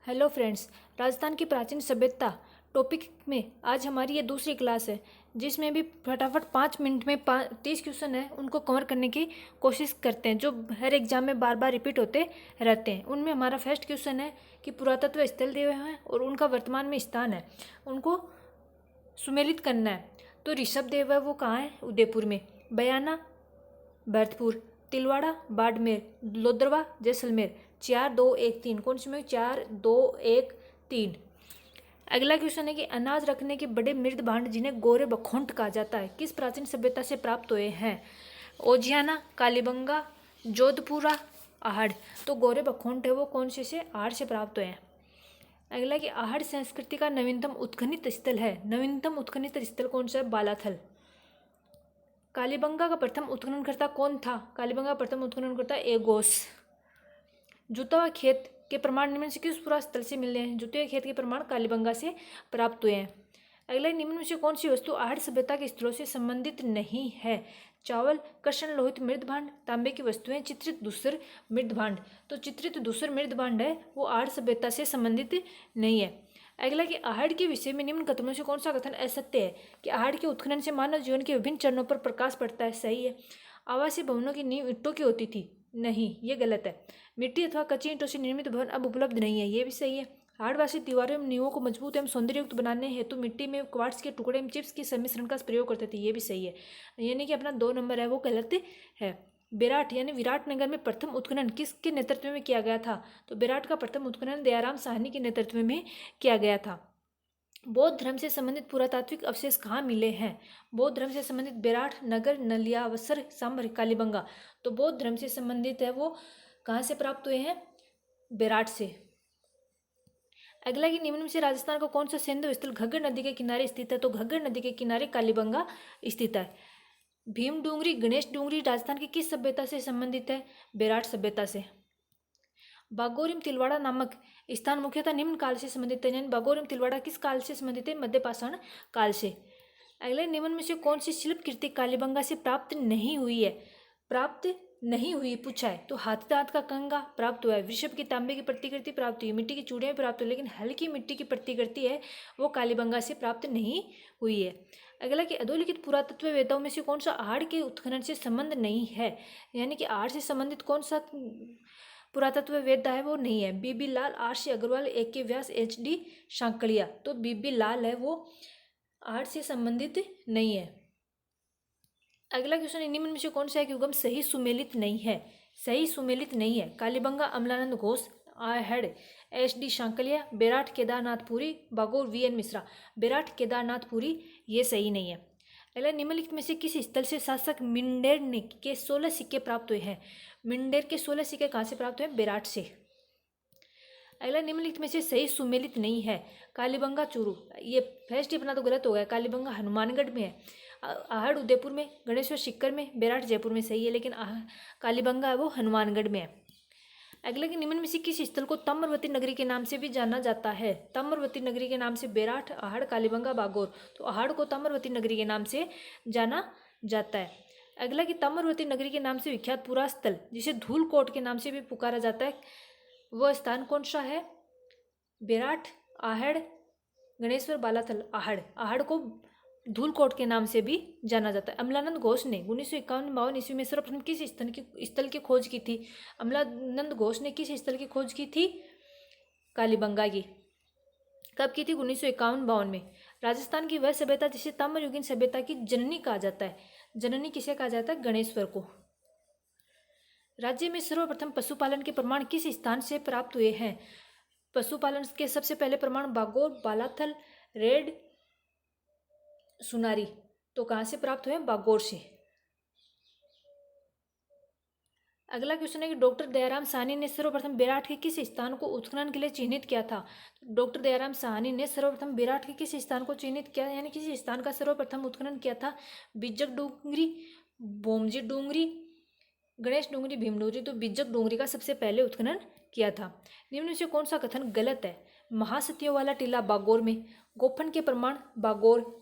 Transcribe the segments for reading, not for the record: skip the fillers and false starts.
Hello friends, Rajasthan की प्राचीन सभ्यता टॉपिक में आज हमारी ये दूसरी क्लास है, जिसमें भी फटाफट 5 मिनट में 30 क्वेश्चन है उनको कवर करने की कोशिश करते हैं, जो हर एग्जाम में बार बार रिपीट होते रहते हैं। उनमें हमारा फर्स्ट क्वेश्चन है कि पुरातत्व स्थल दिए हुए हैं और उनका वर्तमान में स्थान है, उनको सुमेलित करना है। तो ऋषभ देव है वो कहाँ है? उदयपुर में। बयाना भरतपुर, तिलवाड़ा बाड़मेर, लोदरवा जैसलमेर। 4 2 1 3 कौन सी में? 4 2 1 3। अगला क्वेश्चन है कि अनाज रखने के बड़े मृद भांड जिन्हें गोरे बखोंट कहा जाता है किस प्राचीन सभ्यता से प्राप्त हुए हैं? ओजियाना, कालीबंगा, जोधपुरा, आहड़। तो गोरे बखोंट है वो कौन से आहड़ से प्राप्त हुए हैं। अगला कि आहड़ संस्कृति का नवीनतम उत्खनित स्थल है। नवीनतम उत्खनित स्थल कौन सा है? बालाथल। कालीबंगा का प्रथम उत्खननकर्ता कौन था? कालीबंगा का प्रथम उत्खननकर्ता एगोस। जुता हुआ खेत के प्रमाण निम्न से किस पुरा स्थल से मिले हैं? जुते हुए खेत के प्रमाण कालीबंगा से प्राप्त हुए हैं। अगला निम्न में से कौन सी वस्तु आहड़ सभ्यता के स्थलों से संबंधित नहीं है? चावल, कृष्ण लोहित मृद भांड, तांबे की वस्तुएं, चित्रित दूसर मृद भांड। तो चित्रित दूसर मृद भांड है वो आहड़ सभ्यता से संबंधित नहीं है। अगला कि आहड़ के विषय में निम्न कथनों से कौन सा कथन असत्य है? कि आहड़ के उत्खनन से मानव जीवन के विभिन्न चरणों पर प्रकाश पड़ता है। सही है। आवासीय भवनों की नींव ईंटों की होती थी। नहीं, ये गलत है। मिट्टी अथवा कच्ची ईंटों से निर्मित भवन अब उपलब्ध नहीं है। ये भी सही है। आहड़वासी दीवारों एवं नींवों को मजबूत एवं सौंदर्ययुक्त बनाने हेतु मिट्टी में क्वार्ट्ज के टुकड़े एवं चिप्स के सम्मिश्रण का प्रयोग करते थे। ये भी सही है। यानी कि अपना 2 नंबर है वो गलत है। बेराट यानी विराटनगर में प्रथम उत्खनन किसके नेतृत्व में किया गया था? तो बेराट का प्रथम उत्खनन दयाराम साहनी के नेतृत्व में किया गया था। बौद्ध धर्म से संबंधित पुरातात्विक अवशेष कहाँ मिले हैं? बौद्ध धर्म से संबंधित बेराट नगर, नलियावसर, सांभर, कालीबंगा। तो बौद्ध धर्म से संबंधित है वो कहाँ से प्राप्त हुए हैं? बेराट से। अगला कि निम्न में से राजस्थान का कौन सा सिंधु स्थल घग्गर नदी के किनारे स्थित है? तो घग्गर नदी के किनारे कालीबंगा स्थित है। भीम डूंगरी, गणेश डूंगरी राजस्थान की किस सभ्यता से संबंधित है? बेराट सभ्यता से। बागोरिम तिलवाड़ा नामक स्थान मुख्यतः निम्न काल से संबंधित है। बागोरिम तिलवाड़ा किस काल से संबंधित है? मध्यपाषाण काल से। अगले निम्न में से कौन सी शिल्प कृति कालीबंगा से प्राप्त नहीं हुई है? प्राप्त नहीं हुई पूछा है तो हाथी दांत का कंगा प्राप्त हुआ है। वृषभ की तांबे की प्रतिकृति प्राप्त हुई, मिट्टी की चूड़ियां प्राप्त हुई, लेकिन हल्की मिट्टी की प्रतिकृति है वो कालीबंगा से प्राप्त नहीं हुई है। अगला कि अधोलिखित पुरातत्व वेदाओं में से कौन सा आहड़ के उत्खनन से संबंध नहीं है? यानी कि आहड़ से संबंधित कौन सा पुरातत्व वेद है वो नहीं है। बीबी लाल, आर सी अग्रवाल, ए के व्यास, एच डी शांकलिया। तो बीबी लाल है वो आहड़ से संबंधित नहीं है। अगला क्वेश्चन निम्न में से कौन सा है कि उगम सही सुमेलित नहीं है? सही सुमेलित नहीं है। Kalibangan Amalanand Ghosh, Ahar H D शांकलिया, बेराट केदारनाथपुरी, Bagor V N Mishra. बेराट केदारनाथपुरी ये सही नहीं है। अगला निम्नलिखित में से किस स्थल से शासक मिंडेर के 16 सिक्के प्राप्त हुए हैं? मिंडेर के 16 सिक्के कहाँ से प्राप्त हुए? बेराट से। अगला निम्नलिखित में से सही सुमेलित नहीं है। कालीबंगा चूरू, ये फर्स्ट अपना तो गलत हो गया। कालीबंगा हनुमानगढ़ में है, आहड़ उदयपुर में, गणेश्वर सीकर में, बेराट जयपुर में। सही है, लेकिन कालीबंगा है वो हनुमानगढ़ में है। अगले के निम्न में से किस स्थल को तम्रवती नगरी के नाम से भी जाना जाता है? तम्रवती नगरी के नाम से बेराट, आहड़, कालीबंगा, बागोर। तो आहड़ को तम्रवती नगरी के नाम से जाना जाता है। अगला कि तम्रवती नगरी के नाम से विख्यात पूरा स्थल जिसे धूलकोट के नाम से भी पुकारा जाता है वह स्थान कौन सा है? बेराट, आहड़, गणेश्वर, बालाथल। आहड़, आहड़ को धूलकोट के नाम से भी जाना जाता है। अमलानंद घोष ने 1951-52 ईस्वी में सर्वप्रथम किस स्थल की खोज की थी? अमलानंद घोष ने किस स्थल की खोज की थी? कालीबंगा की। कब की थी? 1951-52 में। राजस्थान की वह सभ्यता जिसे ताम्रयुगीन सभ्यता की जननी कहा जाता है। जननी किसे कहा जाता है? गणेश्वर को। राज्य में सर्वप्रथम पशुपालन के प्रमाण किस स्थान से प्राप्त हुए हैं? पशुपालन के सबसे पहले प्रमाण बागोर, बालाथल, रेड, सुनारी। तो कहाँ से प्राप्त हुए? बागोर से। अगला क्वेश्चन है कि डॉक्टर दयाराम साहनी ने सर्वप्रथम बेराट के किस स्थान को उत्खनन के लिए चिन्हित किया था? डॉक्टर दयाराम साहनी ने सर्वप्रथम बेराट के किस स्थान को चिन्हित किया, यानी किस स्थान का सर्वप्रथम उत्खनन किया था? बिज्जक डूंगरी, बोमजी डूंगरी, गणेश डूंगरी, भीम डूंगरी। तो बिज्जक डूंगरी का सबसे पहले उत्खनन किया था। निम्न में से कौन सा कथन गलत है? महासतियों वाला टीला बागोर में, गोफन के प्रमाण Bagor,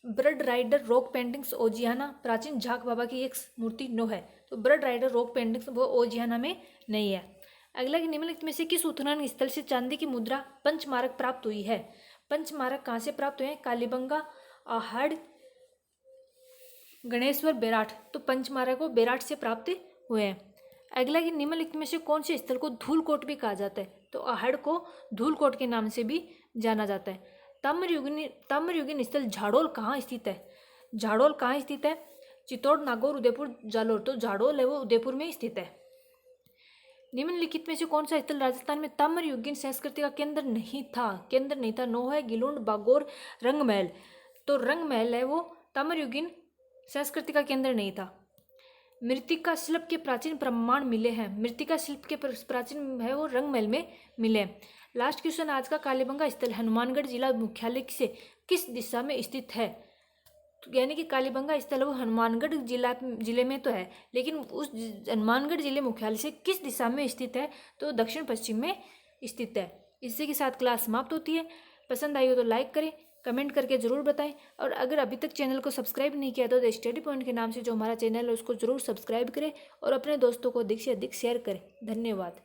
bird rider rock paintings Ojiyana, प्राचीन झाक बाबा की एक मूर्ति नो है। तो ब्रड राइडर रॉक पेंटिंग्स वो ओजियाना में नहीं है। अगला कि निम्नलिखित में से किस उत्खनन स्थल से चांदी की मुद्रा पंचमारक प्राप्त हुई है? पंचमारक कहाँ से प्राप्त हुए हैं? कालीबंगा, आहड़, गणेश्वर, बेराट। तो पंचमारक को बेराट से प्राप्त हुए हैं। अगला कि निम्नलिखित में से कौन से स्थल को धूलकोट भी कहा जाता है? तो आहड़ को धूलकोट के नाम से भी जाना जाता है। ताम्रयुगीन स्थल झाड़ोल कहाँ स्थित है? झाड़ोल कहाँ स्थित है? चित्तौड़, नागौर, उदयपुर, जालोर। तो झाड़ोल है वो उदयपुर में स्थित है। निम्नलिखित में से कौन सा स्थल राजस्थान में ताम्रयुगीन संस्कृति का केंद्र नहीं था? नो है गिलुंड, बागोर, रंगमहल। तो रंगमहल है वो ताम्रयुगीन संस्कृति का केंद्र नहीं था। मृत्तिका शिल्प के प्राचीन प्रमाण मिले हैं। मृत्तिका शिल्प के प्राचीन है वो रंगमहल में मिले हैं। लास्ट क्वेश्चन आज का, कालीबंगा स्थल हनुमानगढ़ जिला मुख्यालय से किस दिशा में स्थित है? यानी कि कालीबंगा स्थल वो हनुमानगढ़ जिले में तो है, लेकिन उस हनुमानगढ़ जिले मुख्यालय से किस दिशा में स्थित है? तो दक्षिण पश्चिम में स्थित है। इसी के साथ क्लास समाप्त होती है। पसंद आई हो तो लाइक करें, कमेंट करके ज़रूर बताएं, और अगर अभी तक चैनल को सब्सक्राइब नहीं किया तो स्टडी पॉइंट के नाम से जो हमारा चैनल है उसको ज़रूर सब्सक्राइब करें और अपने दोस्तों को अधिक से अधिक शेयर करें। धन्यवाद।